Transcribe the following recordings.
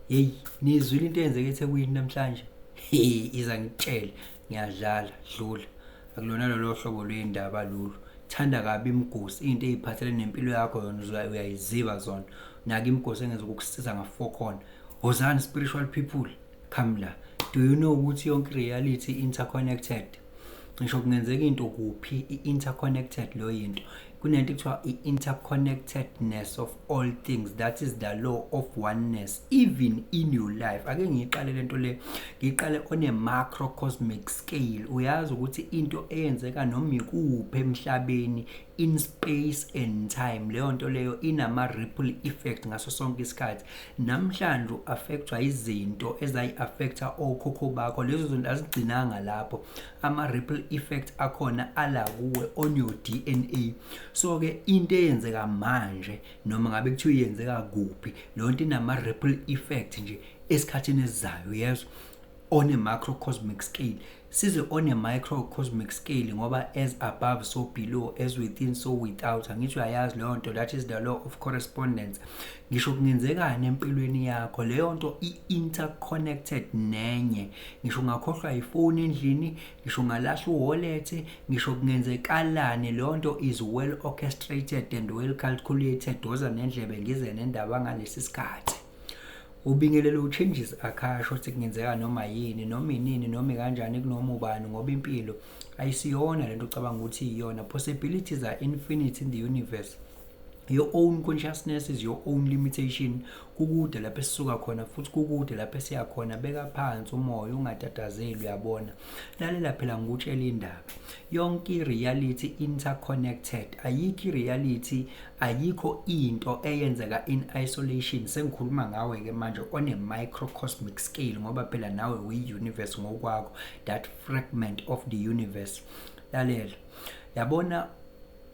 Hey, nizwile into eyenzeke eThekwini namhlanje? Iza ngitshele, ngiyadlala, dlula. Akulona lolo hlobo lwendaba lolu. Thanda kabi imgosi, into eziphathelene nempilo yakho yona uyayiziba zona. Naka imgosi engeze ukukusiza nga4 khona. Wozani spiritual people, come la. Do you know ukuthi yonke reality interconnected? Ngisho kungenzeka into kuphi interconnected lo yinto. Kunento ekuthiwa interconnectedness of all things. That is the law of oneness even in your life. Ake ngiqale lento le, ngiqale on a macrocosmic scale. Uyazi ukuthi into eyenzeka noma ikuphi emhlabeni in space and time, leyo nto leyo inama ripple effect ngaso sonke isikhathi. Namhlanje affectwa izinto ezayi affecta okhokho bakho, lezo zinto azigcinanga lapho. Ama ripple effect akhona ala kuwe on your DNA. So ke into eyenzeka manje noma ngabe kuthiwa iyenzeka kuphi, lo nto inama ripple effect nje esikhathini esizayo, yes, on a macrocosmic scale. Size on a microcosmic scale ngoba as above so below, as within so without. Angithi uyayazi leyo nto, that is the law of correspondence. Ngisho kungenzekani empilweni yakho, leyo nto i-interconnected nenye. Ngisho ungakhohlwa ifoni endlini, ngisho ungalahla uwallet, ngisho kungenzekalani, leyo nto is well orchestrated and well calculated. Doza nendlebe ngize nendaba ngalesi sikhathi. Ubingelele u-changes akhasho ukuthi kungenzeka noma yini noma inini noma kanjani kunoma ubani, ngoba impilo ayisiyona lento ucabanga ukuthi iyona. Possibilities are infinite in the universe. Your own consciousness is your own limitation. Kukude lapho esisuka khona futhi kukude lapho esiya khona. Beka phansi umoya, ungatatazeli, uyabona. Lalela phela ngikutshela indaba. Yonke reality interconnected. Ayikho reality, ayikho into eyenzeka in isolation. Sengikhuluma ngawe ke manje on a microcosmic scale ngoba phela nawe uyi-universe ngokwakho, that fragment of the universe. Lalela, yabona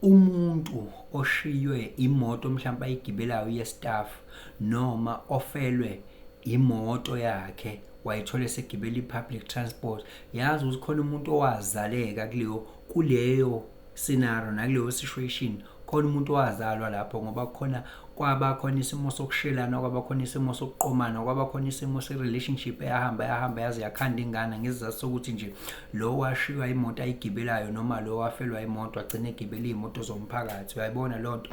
umuntu oshiywe imoto mhlawumbe ayigibelayo ye-staff noma ofelwe imoto yakhe wayithola segibela i-public transport. Yazi ukuthi khona umuntu owazaleka kuleyo scenario nakuleyo situation, khona umuntu owazalwa lapho ngoba kwaba khona isimo sokushelana, kwaba khona isimo sokuqomana, kwaba khona isimo se-relationship eyahamba yaze yakhanda ingane ngesizathu sokuthi nje lo washiywa imoto ayigibelayo noma lo wafelwa imoto agcine egibela iy'moto zomphakathi. Uyayibona lo nto?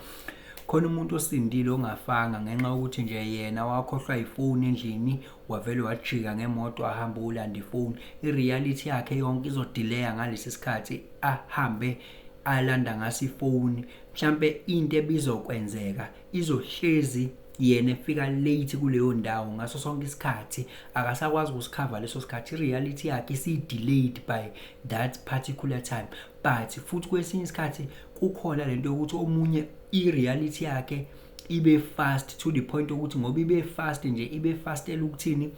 Khona umuntu osindile ongafanga ngenxa yokuthi nje yena wakhohlwa ifoni endlini, wavele wajika ngemoto ahamba ulanda ifoni. I-reality yakhe yonke izodileya ngalesi sikhathi ahambe alanda ngaso ifoni. Mhlambe into ebizokwenzeka izohlezi yena efika late kuleyo ndawo ngaso sonke isikhathi, akasakwazi ukusikhava leso sikhathi. I-reality yakhe isi-delayed by that particular time. But futhi kwesinye isikhathi kukhona lento yokuthi omunye i-reality yakhe ibe fast to the point ukuthi ngoba ibe fast nje, ibe fastela ukuthini,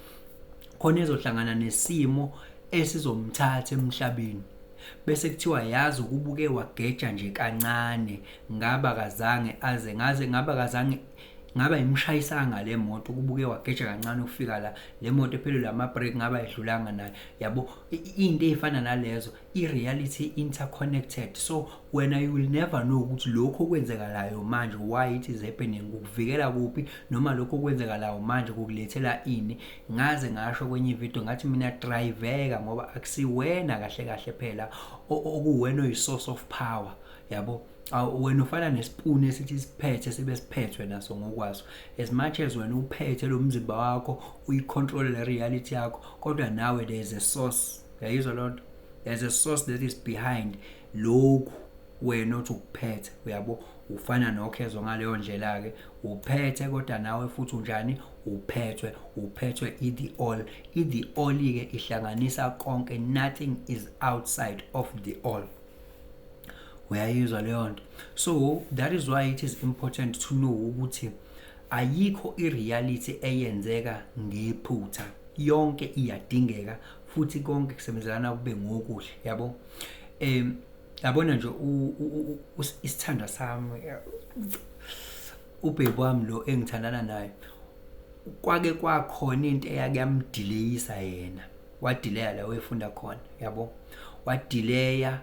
khona ezohlangana nesimo esizomthatha emhlabeni. Bese kuthiwa yazi ukubuke wageja nje kancane, ngaba kazange aze ngaba imshayisanga le moto, kubuke wageja kancane ukufika la, le moto ephelele ama-brake ngaba edlulanga nayo. Yabo, into ezifana nalezo, i-reality interconnected. So wena you will never know ukuthi lokho okwenzekalayo manje why it is happening, ukuvikela kuphi, noma lokho okwenzekalayo manje kukulethela ini. Ngaze ngasho kwenye ivideo ngathi mina driveka ngoba akusiwena kahle kahle phela okuwena oyi-source of power. Yabo, wena ufana nespoon esithi siphethe sibe siphethwe naso ngokwaso. As much as wena uphethe lo mzimba wakho uyicontrol le reality yakho, kodwa nawe there is a source. Yayizwa loo nto? There's a source that is behind lokhu wena othi ukuphethe. Uyabo, ufana nokhezo ngaleyo ndlela ke, uphethe kodwa nawe futhi unjani, uphethwe i-the all. I-the all ke ihlanganisa konke, nothing is outside of the all. Uyayizwa leyo nto? So that is why it is important to know ukuthi ayikho i-reality eyenzeka ngephutha, yonke iyadingeka futhi konke kusebenzelana kube ngokuhle. Yabo, yabona nje isithanda sami, ubhebo wami lo engithandana naye, kwake kwakhona into eyake yamdeleyisa yena. Wadileya la wefunda khona, yabo, wadileya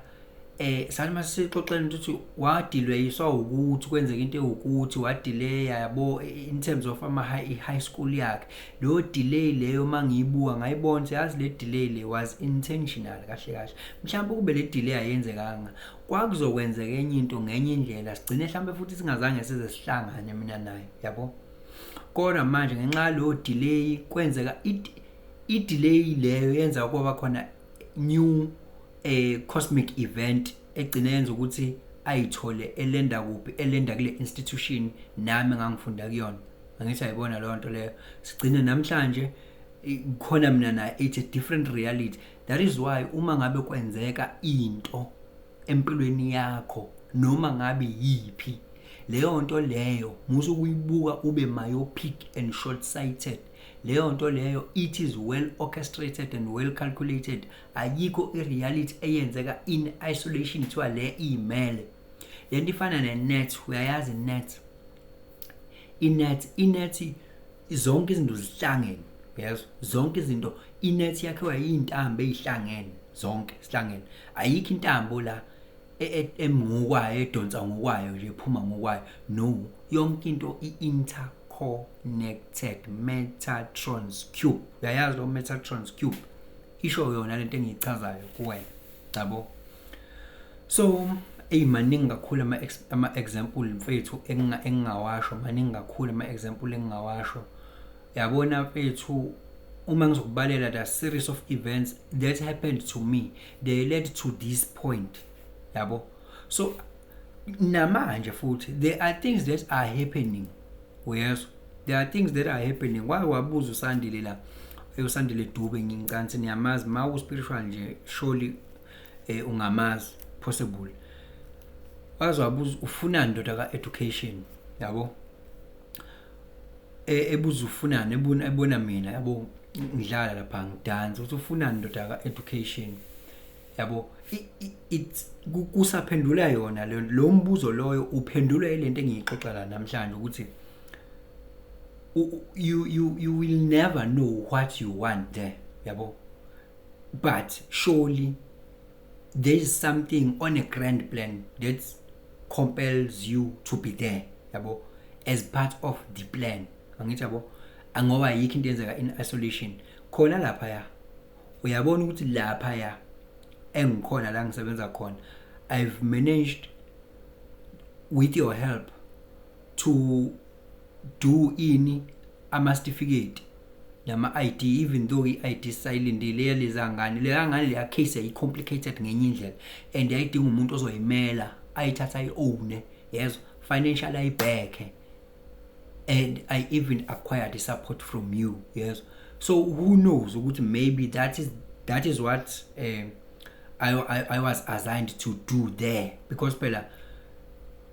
sathi masixoxela ukuthi wadelay ukuthi kwenzeka into ewukuthi wadelay yabo in terms of high school yakhe. Lo delay leyo mangiyibuka ngayibona yazi le delay le was intentional kahle kahle. Mhlawumbe kube le delay ayenzekanga kwakuzokwenzeka enye into ngenye indlela sigcine mhlawumbe futhi singazange size sihlangane mina naye yabo. Kodwa manje ngenxa lo delay kwenzeka i-delay leyo yenza ukuba khona new cosmic event egcina yenza ukuthi ayithole elenda kuphi elenda kule institution nami ngangifunda kuyona. Angithi ayibona lo nto leyo sigcine namhlanje khona mina na it's a different reality. That is why uma ngabe kwenzeka into empilweni yakho noma ngabe yipi leyo nto leyo musu kuyibuka ube myopic and short sighted. Leyo nto leyo it is well orchestrated and well calculated. Ayikho ireality eyenzeka in isolation to le imele. Lento ifana nenet, uyayazi net. Inet zonke izinto zihlangene. Yes, zonke izinto inet yakhe wayintambo ezihlangene, zonke sihlangene. Ayikho intambo la emngokwayo edonsa ngokwayo nje ephuma ngokwayo. No, yonke into i-interconnected Metatrons cube. Uyayazi lo Metatrons cube isho yona lento engiyichazayo kuwena yabo. So maningi kakhulu ama example mfethu engingawasho, maningi kakhulu ama example engingawasho. Yabona mfethu uma ngizokubalela the series of events that happened to me, they led to this point yabo. So namanje futhi there are things that are happening. Yes, there are things that are happening. Why wabuza uSandile la uSandile Dube ngincansi niyamazi ma spiritual nje surely ungamazi possible. Wabuza ufuna ndoda ka education yabo. Ebuza ufunani ebona mina yabo ngidlala lapha ngidansa uthi ufuna ndoda ka education yabo. Kusaphendula yona lo mbuzo loyo uphendula ilento engiyixoxa la namhlanje ukuthi you will never know what you want there yabo, but surely there is something on a grand plan that compels you to be there yabo as part of the plan. Angithi yabo ngoba yikho into yenzeka in isolation khona lapha ya uyabona ukuthi lapha ya engikhona la ngisebenza khona I've managed with your help to do ama certificate nama ID, even though i-ID silent le lezangane le case ay complicated ngenye indlela and ayidinga umuntu ozoyimela ayithatha ayi-own, yes, financial ayibheke, and I even acquired the support from you, yes. So who knows ukuthi maybe that is what I was assigned to do there, because phela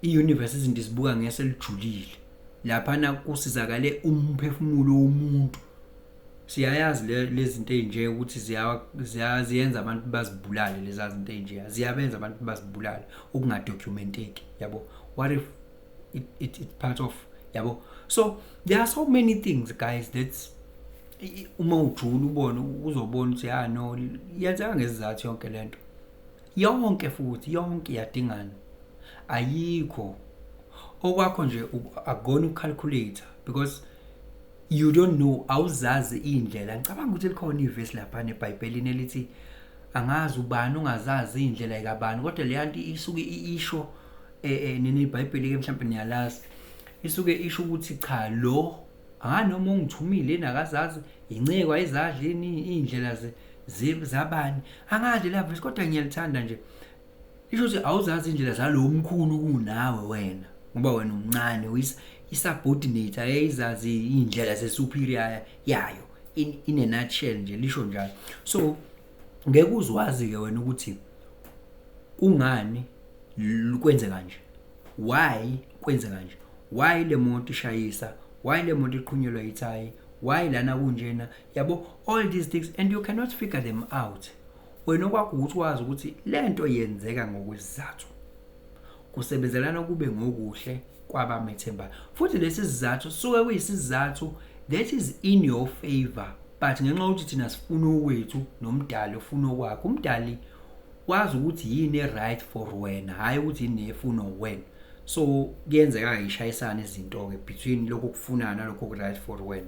i-universe izinto isibuka ngeselijulile laphana kusizakale umphefumulo womuntu. Siyayazi lezi zinto ezinje ukuthi ziyenza abantu bazibulale, lezi zinto ezinje ziyabenza abantu bazibulale okungadocumenteki yabo. What if it's part of yabo? So there are so many things guys that uma ujula ubona uzobona ukuthi no yenzeka ngesizathu yonke lento yonke futhi yonke yadingana, ayikho okwakho nje akugona ucalculator because you don't know, awuzazi indlela. Ngicabanga ukuthi likhona ivesi lapha neBhayibhelini elithi angazi ubani ungazazi indlela ekabani, kodwa le yanto isuke isho nini iBhayibheli ke mhlawumbe niyalazi isuke isho ukuthi cha lo noma ungithumile nakazazi inceke ayizadlini indlela zabani angadli la vesi, kodwa ngiyalithanda nje isho ukuthi awuzazi indlela zalomkhulu kunawe wena ngoba wena umncane isubordinate ayizazi indlela ze-superior yayo in a nutshell nje lisho njalo. So ngeke uzwazi ke wena ukuthi kungani kwenze kanje, why kwenze kanje, why le moto ishayisa, why le moto iqhunyelwa ithayi, why lana kunjena yabo, all these things, and you cannot figure them out. Wena okwakho ukuthi wazi ukuthi lento yenzeka ngokwesizathu, kusebenzelana kube ngokuhle kwabamethembayo, futhi lesi sizathu suke kuyisizathu that is in your favor, but ngenxa ukuthi thina sifuna okwethu nomdali ufuna okwakho, umdali wazi ukuthi yini right for wena, hayi ukuthi yini efuna wena. So kuyenzeka ishayisana izinto ke between lokho kufunana nalokho right for wena.